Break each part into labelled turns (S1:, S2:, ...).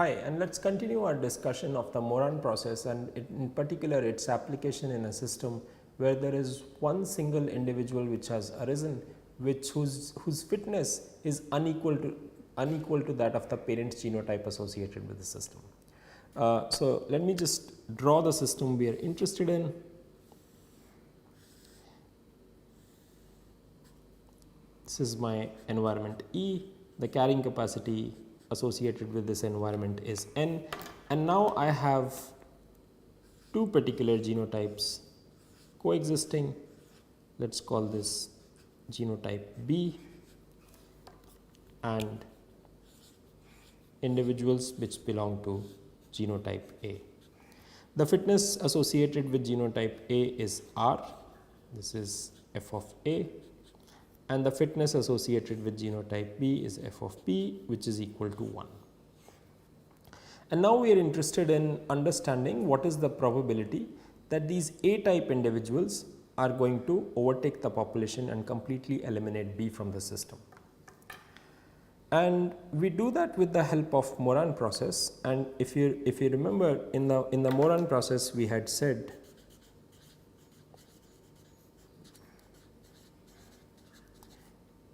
S1: Hi, and let's continue our discussion of the Moran process and in particular its application in a system where there is one single individual which has arisen whose fitness is unequal to that of the parent genotype associated with the system. So let me just draw the system we are interested in. This is my environment E, the carrying capacity associated with this environment is N, and now I have two particular genotypes coexisting. Let's call this genotype B and individuals which belong to genotype A. The fitness associated with genotype A is R, this is f of A, and the fitness associated with genotype B is f of B, which is equal to 1. And now we are interested in understanding what is the probability that these A type individuals are going to overtake the population and completely eliminate B from the system. And we do that with the help of Moran process. And if you remember, in the Moran process we had said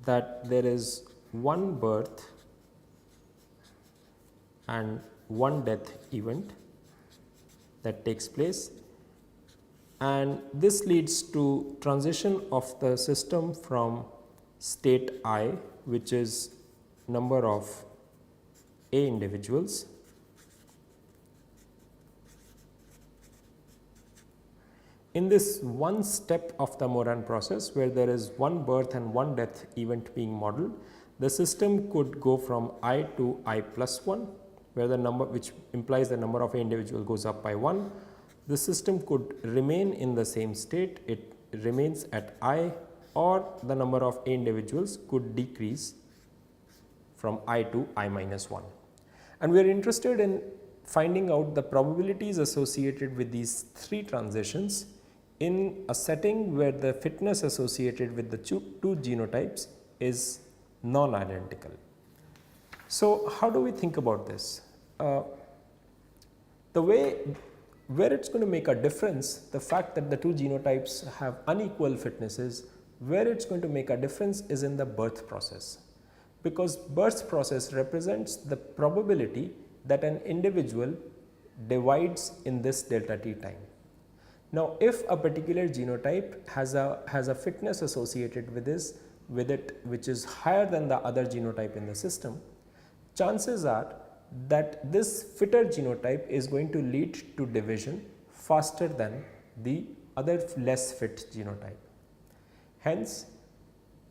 S1: that there is one birth and one death event that takes place, and this leads to transition of the system from state I, which is number of A individuals, in this one step of the Moran process where there is one birth and one death event being modeled, the system could go from I to I plus 1, where the number, which implies the number of A individual goes up by 1. The system could remain in the same state, it remains at I, or the number of A individuals could decrease from I to I minus 1. And we are interested in finding out the probabilities associated with these three transitions in a setting where the fitness associated with the two genotypes is non-identical. So how do we think about this? The way where it's going to make a difference, the fact that the two genotypes have unequal fitnesses, where it's going to make a difference is in the birth process, because birth process represents the probability that an individual divides in this delta t time. Now, if a particular genotype has a fitness associated with it which is higher than the other genotype in the system, chances are that this fitter genotype is going to lead to division faster than the other less fit genotype. Hence,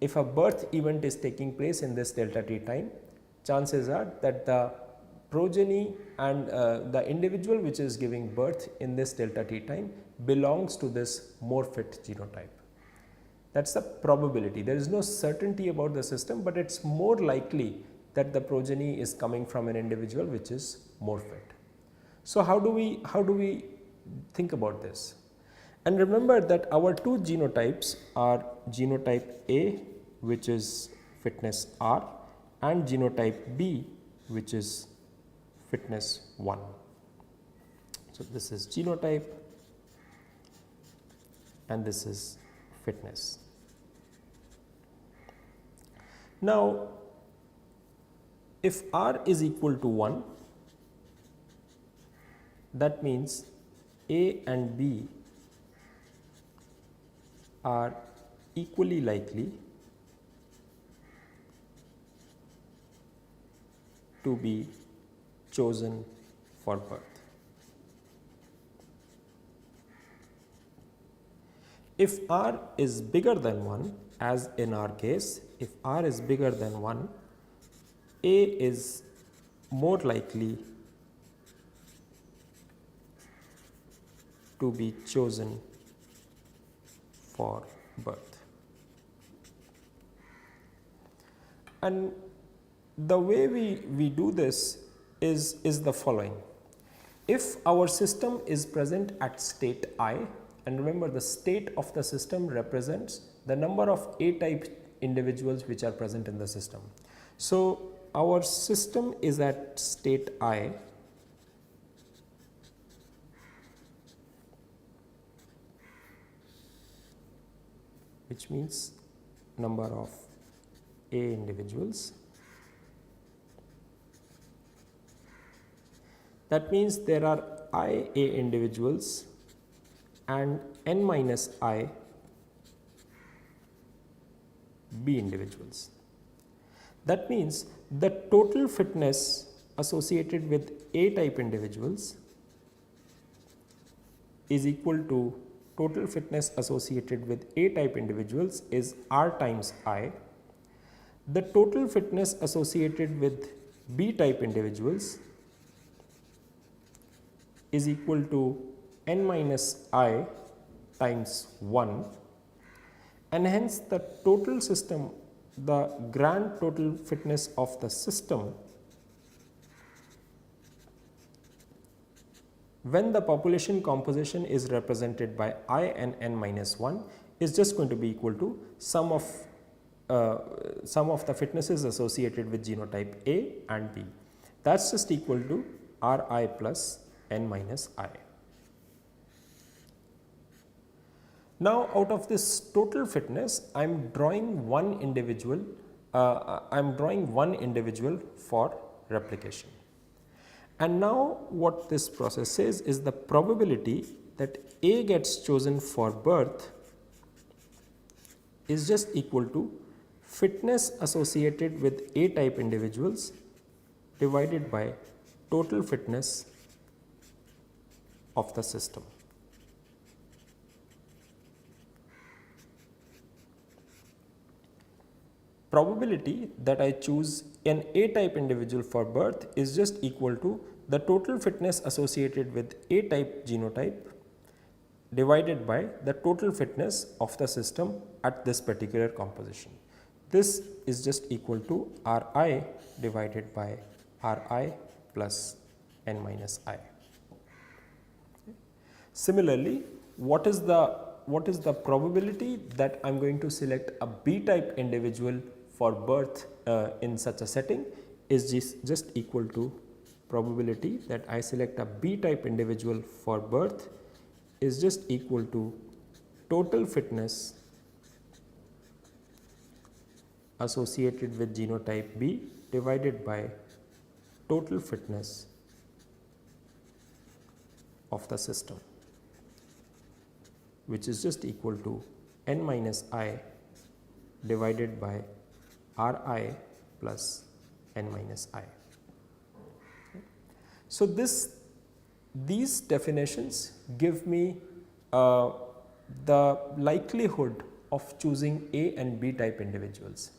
S1: if a birth event is taking place in this delta t time, chances are that the progeny and the individual which is giving birth in this delta t time belongs to this more fit genotype. That is the probability. There is no certainty about the system, but it is more likely that the progeny is coming from an individual which is more fit. So how do we think about this? And remember that our two genotypes are genotype A, which is fitness R, and genotype B, which is fitness 1. So this is genotype and this is fitness. Now, if R is equal to 1, that means A and B are equally likely to be chosen for birth. If R is bigger than 1, as in our case, if R is bigger than 1, A is more likely to be chosen for birth. And the way we do this is the following. If our system is present at state I, and remember the state of the system represents the number of A type individuals which are present in the system. So our system is at state I, which means number of A individuals. That means there are I A individuals and n minus I B individuals. That means the total fitness associated with A type individuals is equal to total fitness associated with A type individuals is R times I. The total fitness associated with B type individuals is equal to n minus I times 1, and hence the total system, the grand total fitness of the system when the population composition is represented by I and n minus 1 is just going to be equal to sum of the fitnesses associated with genotype A and B. That is just equal to Ri plus n minus I. Now, out of this total fitness, I am drawing one individual for replication. And now what this process says is the probability that A gets chosen for birth is just equal to fitness associated with A type individuals divided by total fitness of the system. Probability that I choose an A type individual for birth is just equal to the total fitness associated with A type genotype divided by the total fitness of the system at this particular composition. This is just equal to Ri divided by Ri plus n minus I. Similarly, what is the probability that I am going to select a B type individual for birth in such a setting is just equal to probability that I select a B type individual for birth is just equal to total fitness associated with genotype B divided by total fitness of the system, which is just equal to n minus I divided by Ri plus n minus I. So, these definitions give me the likelihood of choosing A and B type individuals,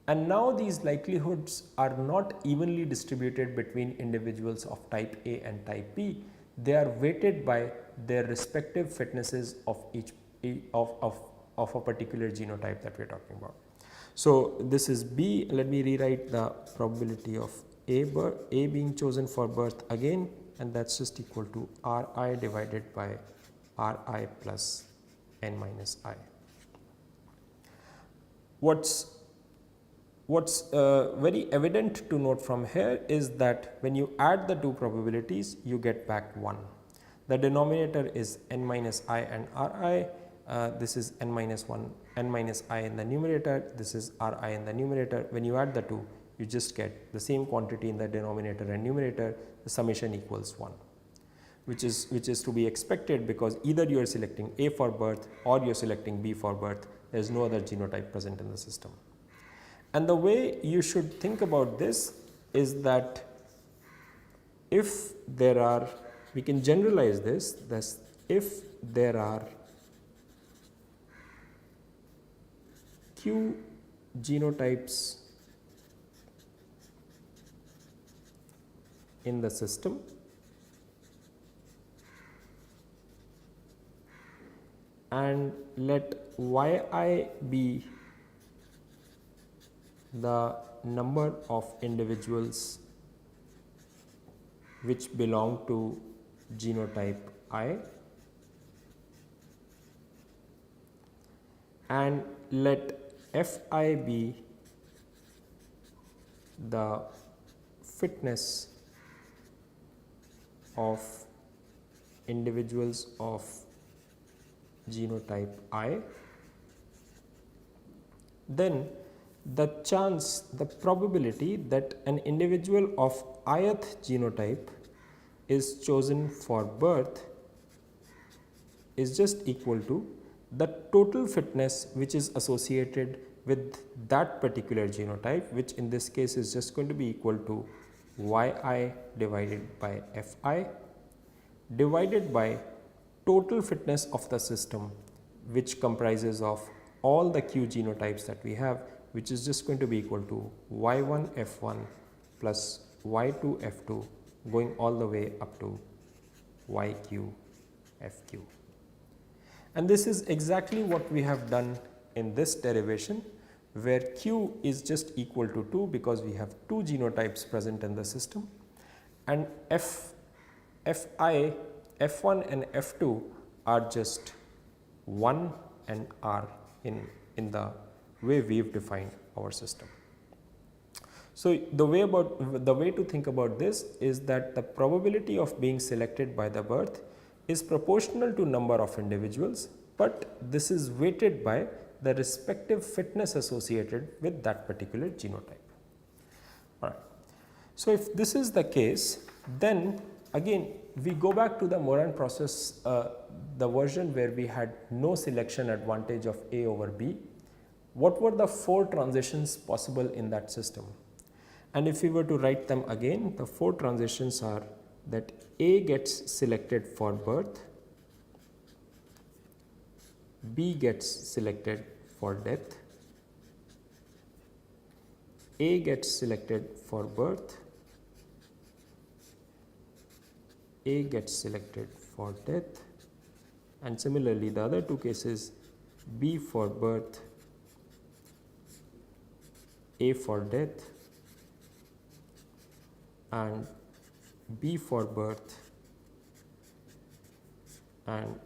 S1: and now these likelihoods are not evenly distributed between individuals of type A and type B. They are weighted by their respective fitnesses of of a particular genotype that we are talking about. So, this is B. Let me rewrite the probability of A being chosen for birth again, and that is just equal to Ri divided by Ri plus n minus I. What's very evident to note from here is that when you add the two probabilities, you get back 1. The denominator is n minus I and Ri. This is n minus I in the numerator, this is Ri in the numerator. When you add the two, you just get the same quantity in the denominator and numerator, the summation equals 1, which is to be expected because either you are selecting A for birth or you are selecting B for birth. There is no other genotype present in the system. And the way you should think about this is that if there are, we can generalize this, thus if there are Q genotypes in the system, and let yi be the number of individuals which belong to genotype I, and let fi be the fitness of individuals of genotype I, then the probability that an individual of ith genotype is chosen for birth is just equal to the total fitness which is associated with that particular genotype, which in this case is just going to be equal to yi divided by fi divided by total fitness of the system, which comprises of all the q genotypes that we have, which is just going to be equal to y1 f1 plus y2 f2 going all the way up to yq fq. And this is exactly what we have done in this derivation, where q is just equal to 2 because we have 2 genotypes present in the system, and fi, f1 and f2 are just 1 and r in the way we have defined our system. So, the way to think about this is that the probability of being selected by the birth is proportional to number of individuals, but this is weighted by the respective fitness associated with that particular genotype. All right. So, if this is the case, then again we go back to the Moran process, the version where we had no selection advantage of A over B. What were the 4 transitions possible in that system? And if we were to write them again, the 4 transitions are that A gets selected for birth, B gets selected for death, A gets selected for birth, A gets selected for death, and similarly the other 2 cases, B for birth, A for death, and B for birth and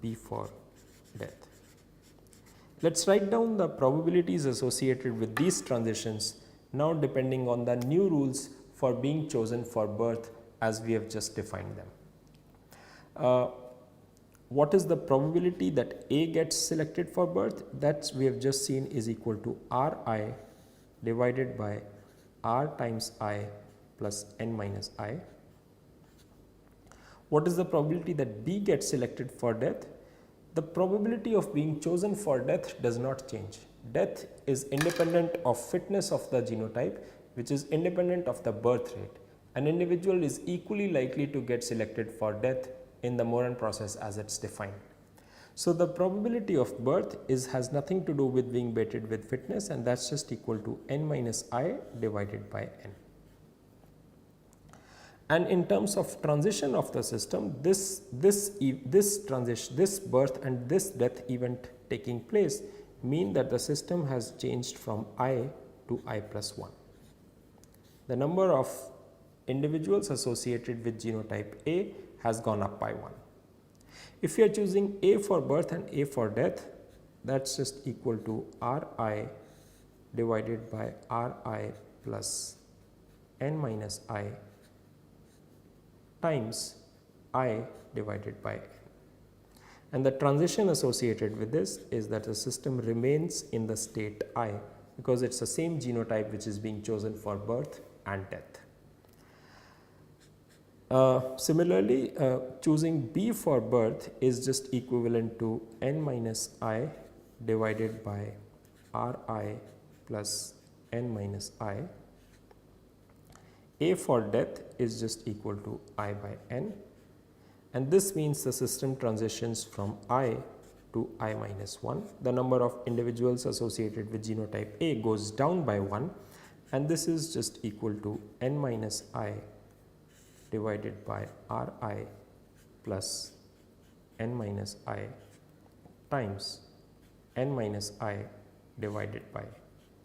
S1: B for death. Let us write down the probabilities associated with these transitions now, depending on the new rules for being chosen for birth as we have just defined them. What is the probability that A gets selected for birth? That we have just seen is equal to Ri divided by R times I plus n minus I. What is the probability that B gets selected for death? The probability of being chosen for death does not change. Death is independent of fitness of the genotype, which is independent of the birth rate. An individual is equally likely to get selected for death in the Moran process as it's defined. So, the probability of birth has nothing to do with being weighted with fitness, and that's just equal to n minus I divided by n. And in terms of transition of the system, this birth and this death event taking place mean that the system has changed from I to I plus 1. The number of individuals associated with genotype A has gone up by 1. If you are choosing A for birth and A for death, that's just equal to Ri divided by Ri plus n minus I times I divided by n. And the transition associated with this is that the system remains in the state I, because it's the same genotype which is being chosen for birth and death. Similarly, choosing B for birth is just equivalent to n minus I divided by Ri plus n minus I. A for death is just equal to I by n, and this means the system transitions from I to I minus 1. The number of individuals associated with genotype A goes down by 1, and this is just equal to n minus I divided by Ri plus n minus I times n minus I divided by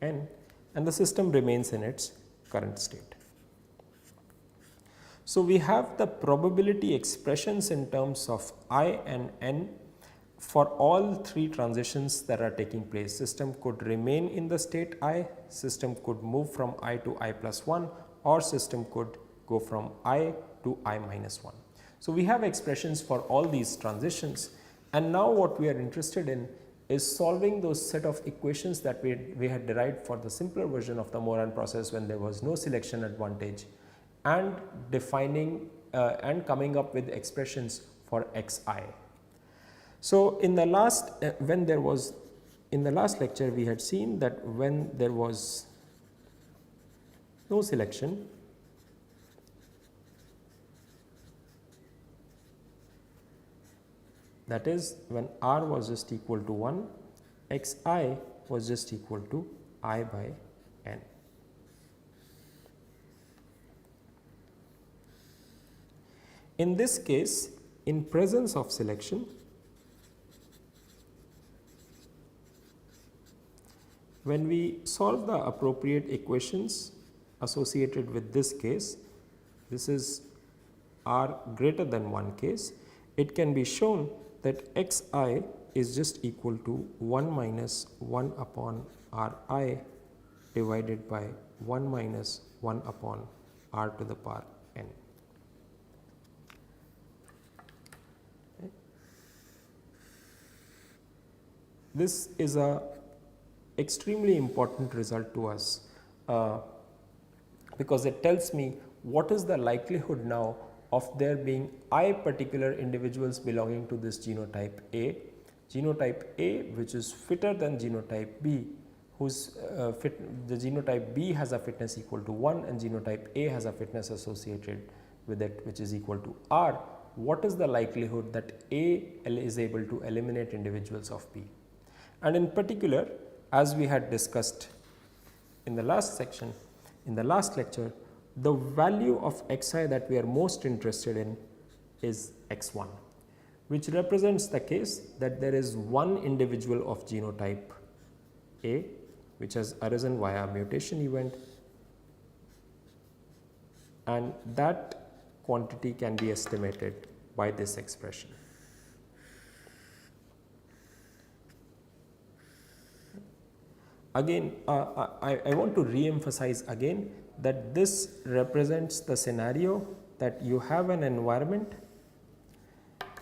S1: n, and the system remains in its current state. So, we have the probability expressions in terms of I and n for all 3 transitions that are taking place. System could remain in the state I, system could move from I to I plus 1, or system could go from I to I minus 1. So, we have expressions for all these transitions, and now what we are interested in is solving those set of equations that we had derived for the simpler version of the Moran process when there was no selection advantage, and defining and coming up with expressions for xi. So, in the last in the last lecture we had seen that when there was no selection, that is when r was just equal to 1, xi was just equal to I by n. In this case, in presence of selection, when we solve the appropriate equations associated with this case, this is r greater than 1 case, it can be shown that xi is just equal to 1 minus 1 upon ri divided by 1 minus 1 upon r to the power n. Okay. This is a extremely important result to us because it tells me what is the likelihood now of there being I particular individuals belonging to this genotype A which is fitter than genotype B, whose the genotype B has a fitness equal to 1 and genotype A has a fitness associated with it which is equal to R. What is the likelihood that A is able to eliminate individuals of B? And in particular, as we had discussed in the last section, in the last lecture, the value of xi that we are most interested in is x1, which represents the case that there is one individual of genotype A which has arisen via mutation event, and that quantity can be estimated by this expression. Again, I want to re-emphasize again that this represents the scenario that you have an environment,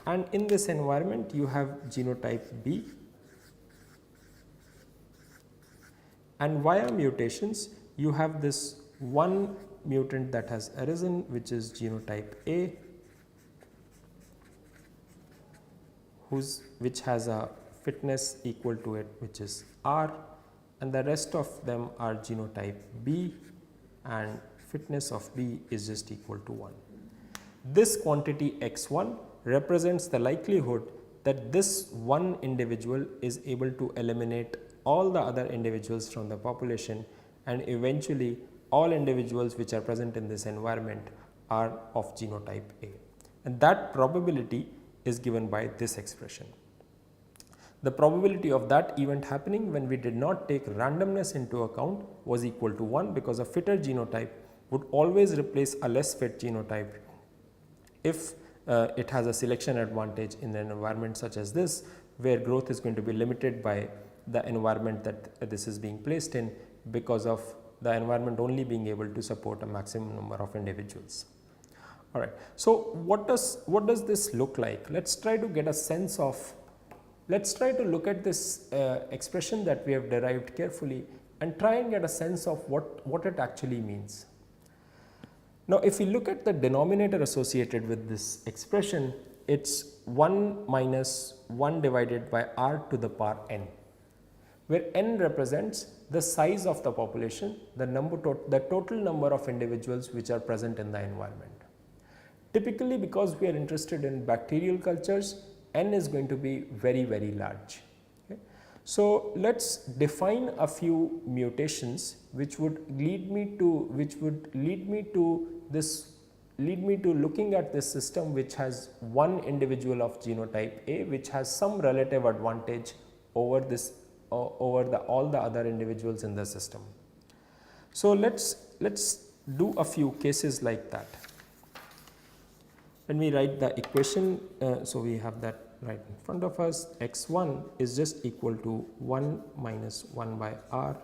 S1: and in this environment you have genotype B, and via mutations you have this one mutant that has arisen which is genotype A, which has a fitness equal to it which is R, and the rest of them are genotype B and fitness of B is just equal to 1. This quantity x1 represents the likelihood that this one individual is able to eliminate all the other individuals from the population, and eventually all individuals which are present in this environment are of genotype A, and that probability is given by this expression. The probability of that event happening when we did not take randomness into account was equal to 1, because a fitter genotype would always replace a less fit genotype if it has a selection advantage in an environment such as this, where growth is going to be limited by the environment that this is being placed in, because of the environment only being able to support a maximum number of individuals. All right. So, what does this look like? Let's try to get a sense of, let's try to look at this expression that we have derived carefully and try and get a sense of what it actually means. Now, if we look at the denominator associated with this expression, it's 1 minus 1 divided by r to the power n, where n represents the size of the population, the total number of individuals which are present in the environment. Typically, because we are interested in bacterial cultures, n is going to be very, very large. Okay. So, let us define a few mutations which would lead me to looking at this system which has one individual of genotype A which has some relative advantage over this all the other individuals in the system. So, let's do a few cases like that. When we write the equation, so we have that right in front of us, x1 is just equal to 1 minus 1 by r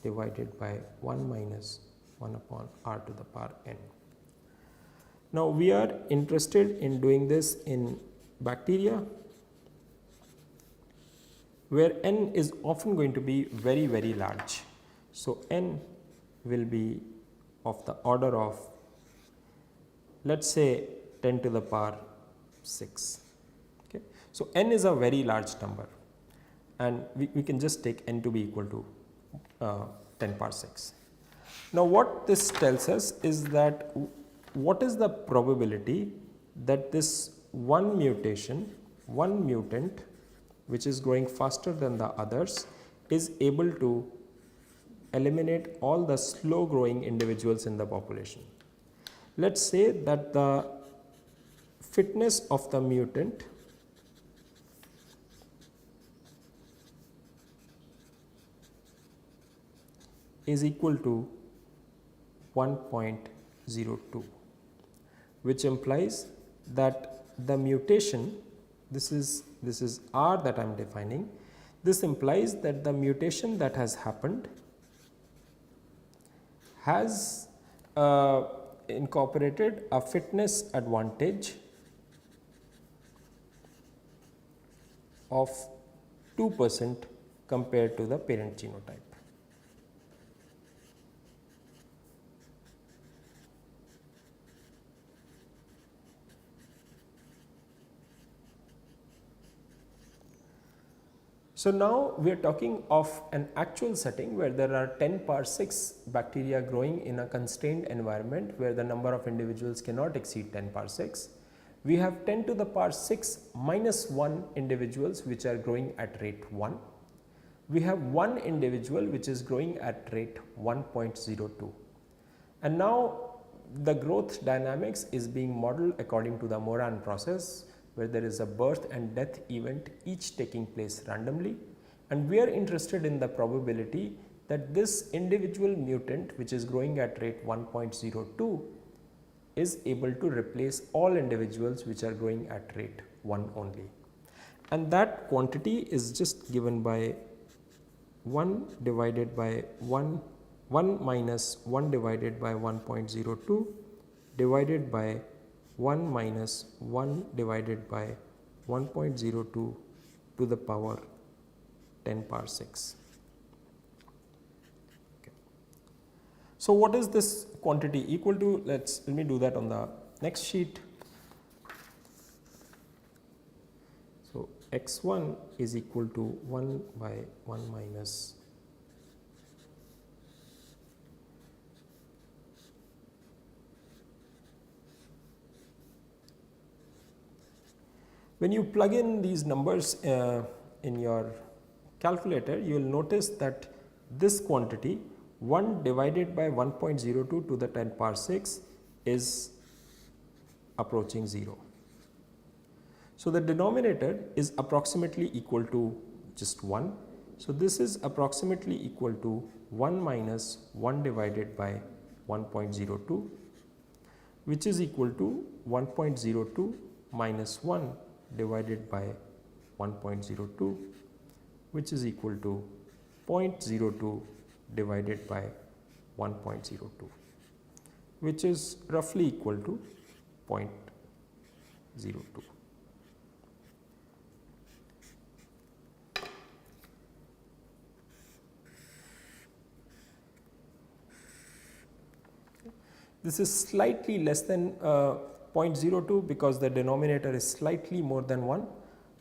S1: divided by 1 minus 1 upon r to the power n. Now, we are interested in doing this in bacteria, where n is often going to be very, very large. So, n will be of the order of, let us say, 10 to the power 6. Okay. So, n is a very large number, and we can just take n to be equal to 10 power 6. Now, what this tells us is that what is the probability that this one mutation, one mutant which is growing faster than the others is able to eliminate all the slow growing individuals in the population. Let us say that the fitness of the mutant is equal to 1.02, which implies that the mutation, this is R that I am defining, this implies that the mutation that has happened has incorporated a fitness advantage of 2% compared to the parent genotype. So, now we are talking of an actual setting where there are 10 power 6 bacteria growing in a constrained environment where the number of individuals cannot exceed 10 power 6. We have 10 to the power 6 minus 1 individuals which are growing at rate 1. We have 1 individual which is growing at rate 1.02. And now the growth dynamics is being modeled according to the Moran process, where there is a birth and death event each taking place randomly, and we are interested in the probability that this individual mutant which is growing at rate 1.02 is able to replace all individuals which are growing at rate 1 only. And that quantity is just given by 1 divided by 1 minus 1 divided by 1.02 divided by 1 minus 1 divided by 1.02 to the power 10 power 6. Okay. So, what is this quantity equal to? Let me do that on the next sheet. So, x1 is equal to 1 by 1 minus when you plug in these numbers in your calculator, you will notice that this quantity 1 divided by 1.02 to the 10 power 6 is approaching 0. So, the denominator is approximately equal to just 1. So, this is approximately equal to 1 minus 1 divided by 1.02, which is equal to 1.02 minus 1 divided by 1.02, which is equal to 0.02 divided by 1.02, which is roughly equal to 0.02. This is slightly less than 0.02 because the denominator is slightly more than 1,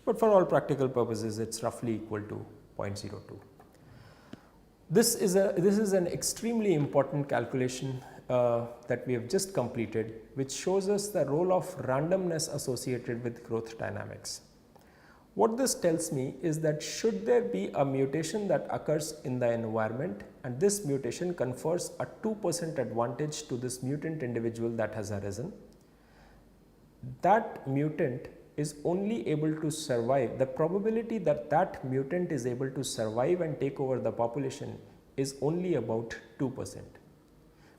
S1: but for all practical purposes it is roughly equal to 0.02. This is an extremely important calculation that we have just completed, which shows us the role of randomness associated with growth dynamics. What this tells me is that should there be a mutation that occurs in the environment and this mutation confers a 2% advantage to this mutant individual that has arisen, that mutant is only able to survive, the probability that that mutant is able to survive and take over the population is only about 2%,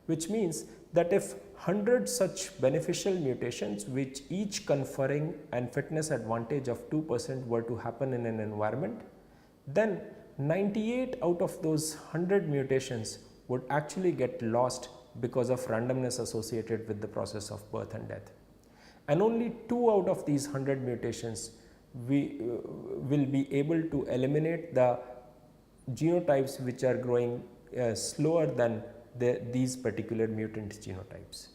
S1: which means that if 100 such beneficial mutations which each conferring an fitness advantage of 2% were to happen in an environment, then 98 out of those 100 mutations would actually get lost because of randomness associated with the process of birth and death. And only 2 out of these 100 mutations we will be able to eliminate the genotypes which are growing slower than these particular mutant genotypes,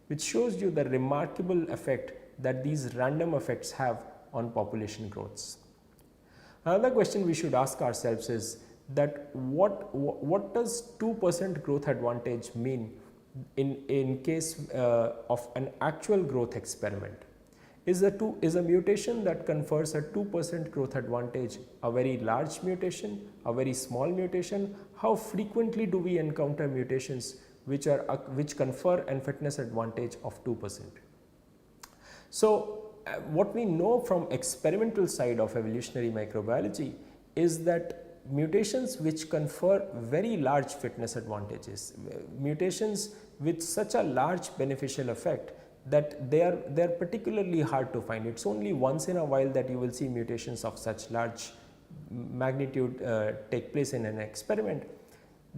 S1: which shows you the remarkable effect that these random effects have on population growths. Another question we should ask ourselves is that what does 2% growth advantage mean in case of an actual growth experiment? Is a mutation that confers a 2% growth advantage a very large mutation, a very small mutation? How frequently do we encounter mutations which confer an fitness advantage of 2%? So, what we know from experimental side of evolutionary microbiology is that mutations which confer very large fitness advantages, mutations with such a large beneficial effect, that they are particularly hard to find. It's only once in a while that you will see mutations of such large magnitude take place in an experiment.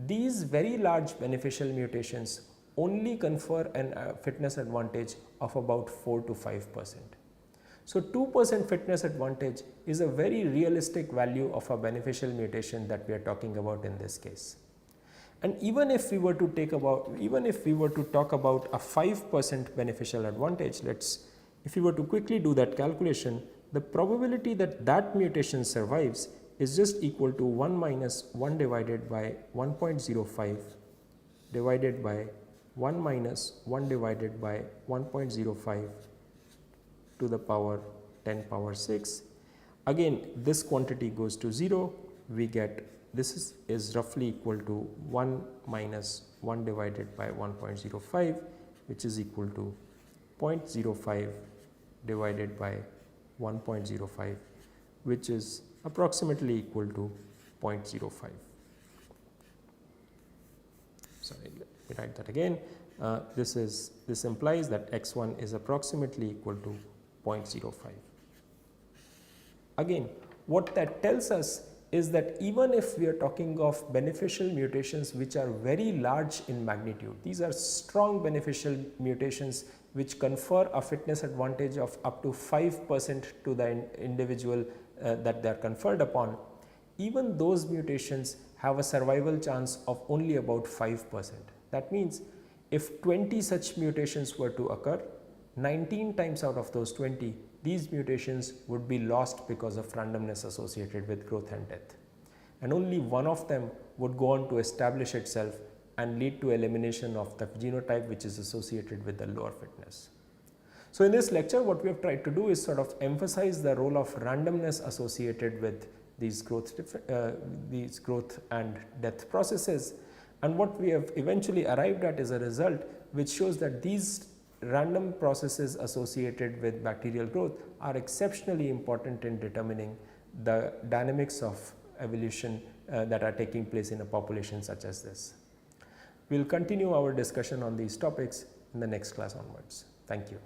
S1: These very large beneficial mutations only confer a fitness advantage of about 4 to 5%. So, 2% fitness advantage is a very realistic value of a beneficial mutation that we are talking about in this case. And even if we were to talk about a 5% beneficial advantage, if we were to quickly do that calculation, the probability that that mutation survives is just equal to 1 minus 1 divided by 1.05 divided by 1 minus 1 divided by 1.05 to the power 10 power 6. Again, this quantity goes to 0. We get this is roughly equal to 1 minus 1 divided by 1.05, which is equal to 0.05 divided by 1.05, which is approximately equal to 0.05. Sorry, let me write that again. This implies that x1 is approximately equal to 0.05. Again, what that tells us is that even if we are talking of beneficial mutations which are very large in magnitude, these are strong beneficial mutations which confer a fitness advantage of up to 5% to the individual that they are conferred upon, even those mutations have a survival chance of only about 5%. That means if 20 such mutations were to occur, 19 times out of those 20, these mutations would be lost because of randomness associated with growth and death, and only one of them would go on to establish itself and lead to elimination of the genotype which is associated with the lower fitness. So, in this lecture, what we have tried to do is sort of emphasize the role of randomness associated with these growth and death processes, and what we have eventually arrived at is a result which shows that these random processes associated with bacterial growth are exceptionally important in determining the dynamics of evolution that are taking place in a population such as this. We will continue our discussion on these topics in the next class onwards. Thank you.